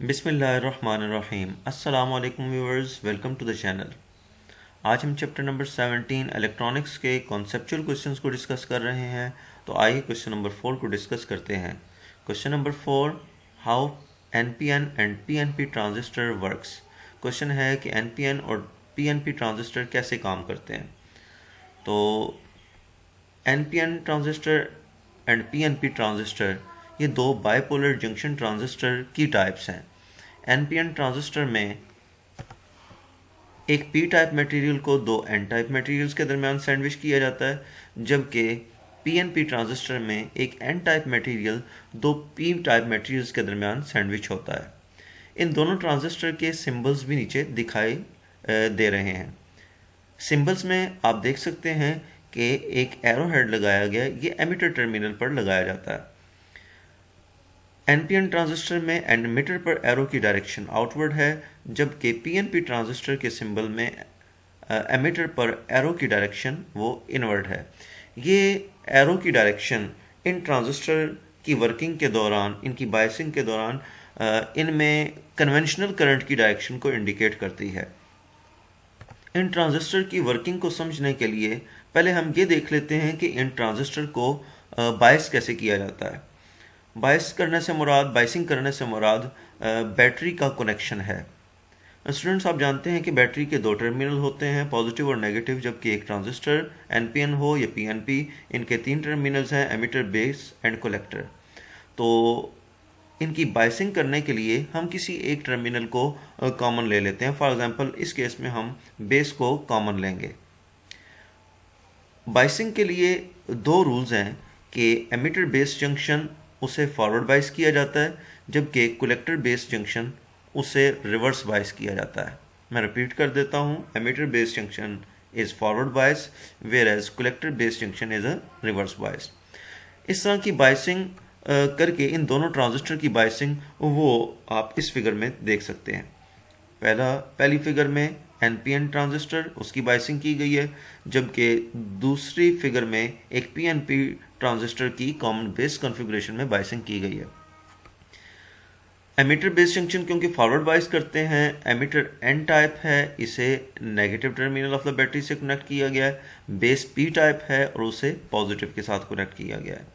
बिस्मिल्लाहिर्रहमानिर्रहीम। अस्सलाम वालेकुम viewers, welcome to the channel. आज हम चैप्टर नंबर 17 इलेक्ट्रॉनिक्स के कॉन्सेप्चुअल क्वेश्चंस को डिस्कस कर रहे हैं। तो आइए क्वेश्चन नंबर 4 को डिस्कस करते हैं। Question number 4, how NPN and PNP transistor works. Question है कि एनपीएन और पीएनपी ट्रांजिस्टर कैसे काम करते हैं। तो NPN transistor and PNP transistor ये दो बाइपोलर जंक्शन ट्रांजिस्टर की टाइप्स हैं। एनपीएन ट्रांजिस्टर में एक पी टाइप मटेरियल को दो एन टाइप मटेरियल्स के दरमियान सैंडविच किया जाता है, जबकि पीएनपी ट्रांजिस्टर में एक एन टाइप मटेरियल दो पी टाइप मटेरियल्स के दरमियान सैंडविच होता है। इन दोनों ट्रांजिस्टर के सिंबल्स भी नीचे दिखाई दे रहे हैं। सिंबल्स में आप देख सकते हैं कि एक एरो हेड लगाया गया, ये एमिटर टर्मिनल पर लगाया जाता है। एनपीएन ट्रांजिस्टर में एमिटर पर एरो की डायरेक्शन आउटवर्ड है, जबकि पीएनपी ट्रांजिस्टर के सिंबल में एमिटर पर एरो की डायरेक्शन वो इनवर्ड है। ये एरो की डायरेक्शन इन ट्रांजिस्टर की वर्किंग के दौरान, इनकी बायसिंग के दौरान इनमें कन्वेंशनल करंट की डायरेक्शन को इंडिकेट करती है। इन ट्रांजिस्टर की वर्किंग को समझने के लिए पहले हम ये देख लेते हैं कि इन ट्रांजिस्टर को बायस कैसे किया जाता है। बाइसिंग करने से मुराद बैटरी का कनेक्शन है। स्टूडेंट्स, आप जानते हैं कि बैटरी के दो टर्मिनल होते हैं, पॉजिटिव और नेगेटिव, जबकि एक ट्रांजिस्टर एनपीएन हो या पीएनपी, इनके तीन टर्मिनल्स हैं, एमिटर, बेस एंड कलेक्टर। तो इनकी बाइसिंग करने के लिए हम किसी एक टर्मिनल को कॉमन ले लेते हैं। फॉर एग्जांपल इस केस में हम बेस को कॉमन लेंगे। बाइसिंग के लिए दो रूल्स हैं कि एमिटर बेस जंक्शन उसे फॉरवर्ड बाइस किया जाता है, जबकि कलेक्टर बेस जंक्शन उसे रिवर्स बाइस किया जाता है। मैं रिपीट कर देता हूँ, emitter base junction is forward bias whereas collector base junction is a reverse bias. इस तरह की बाइसिंग करके इन दोनों ट्रांजिस्टर की बाइसिंग वो आप इस फिगर में देख सकते हैं। पहली फिगर में एनपीएन ट्रांजिस्टर, उसकी बाइसिंग की गई है, जबकि दूसरी फिगर में एक पीएनपी ट्रांजिस्टर की कॉमन बेस कॉन्फ़िगरेशन में बाइसिंग की गई है। एमिटर बेस जंक्शन क्योंकि फॉरवर्ड बाइस करते हैं, एमिटर एन टाइप है, इसे negative terminal of the battery से कनेक्ट किया गया है। बेस पी टाइप है और उसे पॉजिटिव के साथ कनेक्ट किया गया है।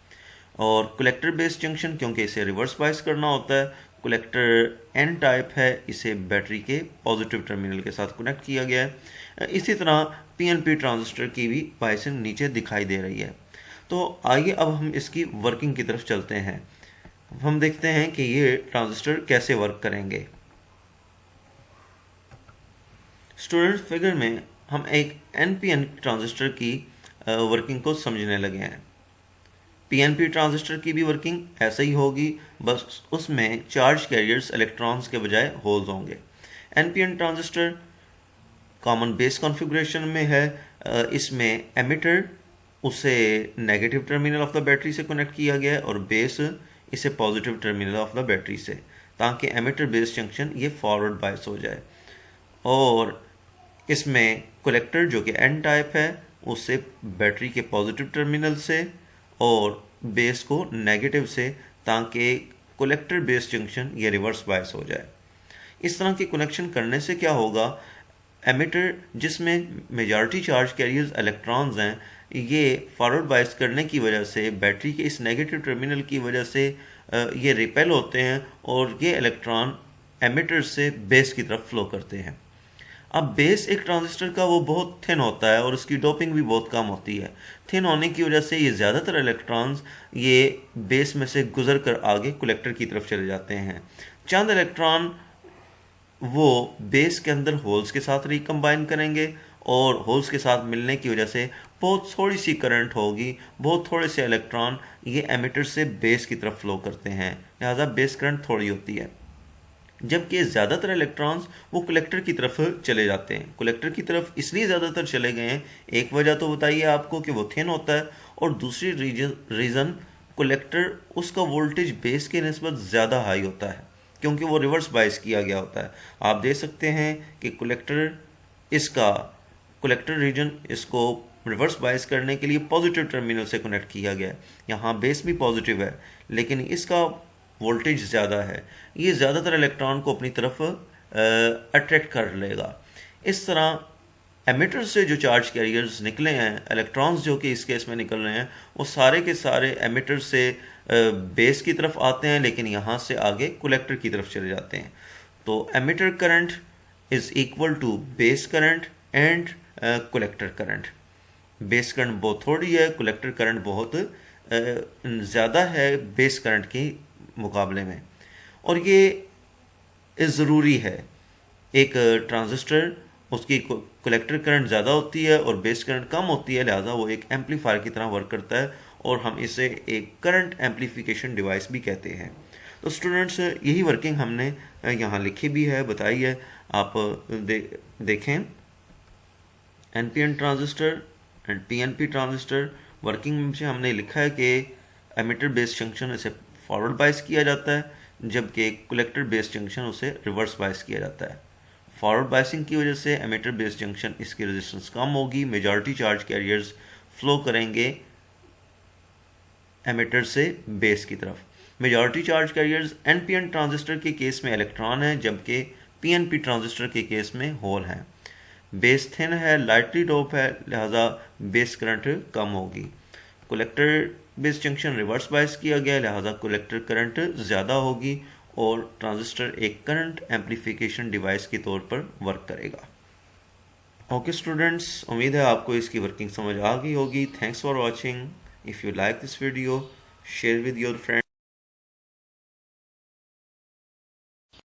और कलेक्टर बेस जंक्शन क्योंकि इसे रिवर्स बाइस करना होता है, कलेक्टर एन टाइप है, इसे बैटरी के पॉजिटिव टर्मिनल के साथ कनेक्ट किया गया है। इसी तरह पीएनपी ट्रांजिस्टर की भी बाइसिंग नीचे दिखाई दे रही है। तो आइए अब हम इसकी वर्किंग की तरफ चलते हैं। हम देखते हैं कि ये ट्रांजिस्टर कैसे वर्क करेंगे। स्टूडेंट, फिगर में हम एक एनपीएन ट्रांजिस्टर की वर्किंग को समझने लगे हैं। पीएनपी ट्रांजिस्टर की भी वर्किंग ऐसे ही होगी, बस उसमें चार्ज कैरियर्स इलेक्ट्रॉन्स के बजाय होल्स होंगे। NPN transistor common base configuration में है। इसमें एमिटर उसे negative terminal of the battery से कनेक्ट किया गया है और बेस इसे positive terminal of the battery से, ताकि एमिटर बेस जंक्शन ये फॉरवर्ड बायस हो जाए। और इसमें कलेक्टर जो कि एन टाइप है, उससे बैटरी के पॉजिटिव टर्मिनल से और बेस को नेगेटिव से, ताकि कलेक्टर बेस जंक्शन ये रिवर्स बायस हो जाए। इस तरह के कनेक्शन करने से क्या होगा, एमिटर जिसमें मेजॉरिटी चार्ज कैरियर्स इलेक्ट्रॉन्स हैं, ये फॉरवर्ड बायस करने की वजह से बैटरी के इस नेगेटिव टर्मिनल की वजह से ये रिपेल होते हैं और ये इलेक्ट्रॉन एमिटर से बेस की तरफ फ्लो करते हैं। अब बेस एक ट्रांजिस्टर का वो बहुत थिन होता है और उसकी डोपिंग भी बहुत कम होती है। थिन होने की वजह से ये ज़्यादातर इलेक्ट्रॉन्स ये बेस में से गुजर कर आगे कलेक्टर की तरफ चले जाते हैं। चंद इलेक्ट्रॉन वो बेस के अंदर होल्स के साथ रिकम्बाइन करेंगे और होल्स के साथ मिलने की वजह से बहुत थोड़ी सी करंट होगी, बहुत थोड़े से इलेक्ट्रॉन ये एमिटर से बेस की तरफ फ्लो करते हैं, लिहाजा बेस करंट थोड़ी होती है। जबकि ज़्यादातर इलेक्ट्रॉन्स वो कलेक्टर की तरफ चले जाते हैं। कलेक्टर की तरफ इसलिए ज़्यादातर चले गए हैं, एक वजह तो बताइए आपको कि वो थिन होता है, और दूसरी रीज़न कलेक्टर उसका वोल्टेज बेस के निस्बत ज़्यादा हाई होता है, क्योंकि वो रिवर्स बाइस किया गया होता है। आप देख सकते हैं कि कलेक्टर रीजन इसको रिवर्स बायस करने के लिए पॉजिटिव टर्मिनल से कनेक्ट किया गया है। यहाँ बेस भी पॉजिटिव है, लेकिन इसका वोल्टेज ज़्यादा है, ये ज़्यादातर इलेक्ट्रॉन को अपनी तरफ अट्रैक्ट कर लेगा। इस तरह एमिटर से जो चार्ज कैरियर्स निकले हैं, इलेक्ट्रॉन्स जो कि इस केस में निकल रहे हैं, वो सारे के सारे एमिटर से बेस की तरफ आते हैं, लेकिन यहाँ से आगे कलेक्टर की तरफ चले जाते हैं। तो emitter current is equal to base current and collector current. Base current बहुत थोड़ी है, कलेक्टर करंट बहुत ज़्यादा है बेस करंट के मुकाबले में, और ये ज़रूरी है। एक ट्रांजिस्टर, उसकी कलेक्टर करंट ज़्यादा होती है और बेस करंट कम होती है, लिहाजा वो एक एम्पलीफायर की तरह वर्क करता है, और हम इसे एक करंट एम्पलीफिकेशन डिवाइस भी कहते हैं। तो स्टूडेंट्स, यही वर्किंग हमने यहाँ लिखी भी है, बताई है। आप देखें, NPN transistor and PNP transistor working से हमने लिखा है कि एमिटर बेस जंक्शन इसे फॉरवर्ड बायस किया जाता है, जबकि कलेक्टर बेस जंक्शन उसे रिवर्स बायस किया जाता है। फॉरवर्ड बायसिंग की वजह से एमिटर बेस जंक्शन इसकी रेजिस्टेंस कम होगी, मेजॉरिटी चार्ज कैरियर्स फ्लो करेंगे एमिटर से बेस की तरफ। Majority charge carriers NPN transistor के केस में इलेक्ट्रॉन है, जबकि पीएनपी ट्रांजिस्टर के केस में होल है। बेस थिन है, लाइटली डोप है, लिहाजा बेस करंट कम होगी। Collector base junction reverse bias किया गया, लिहाजा कलेक्टर करंट ज़्यादा होगी और ट्रांजिस्टर एक करंट एम्पलीफिकेशन डिवाइस के तौर पर वर्क करेगा। ओके स्टूडेंट्स, उम्मीद है आपको इसकी वर्किंग समझ आ गई होगी। Thanks for watching. If you like this video, share with your friend.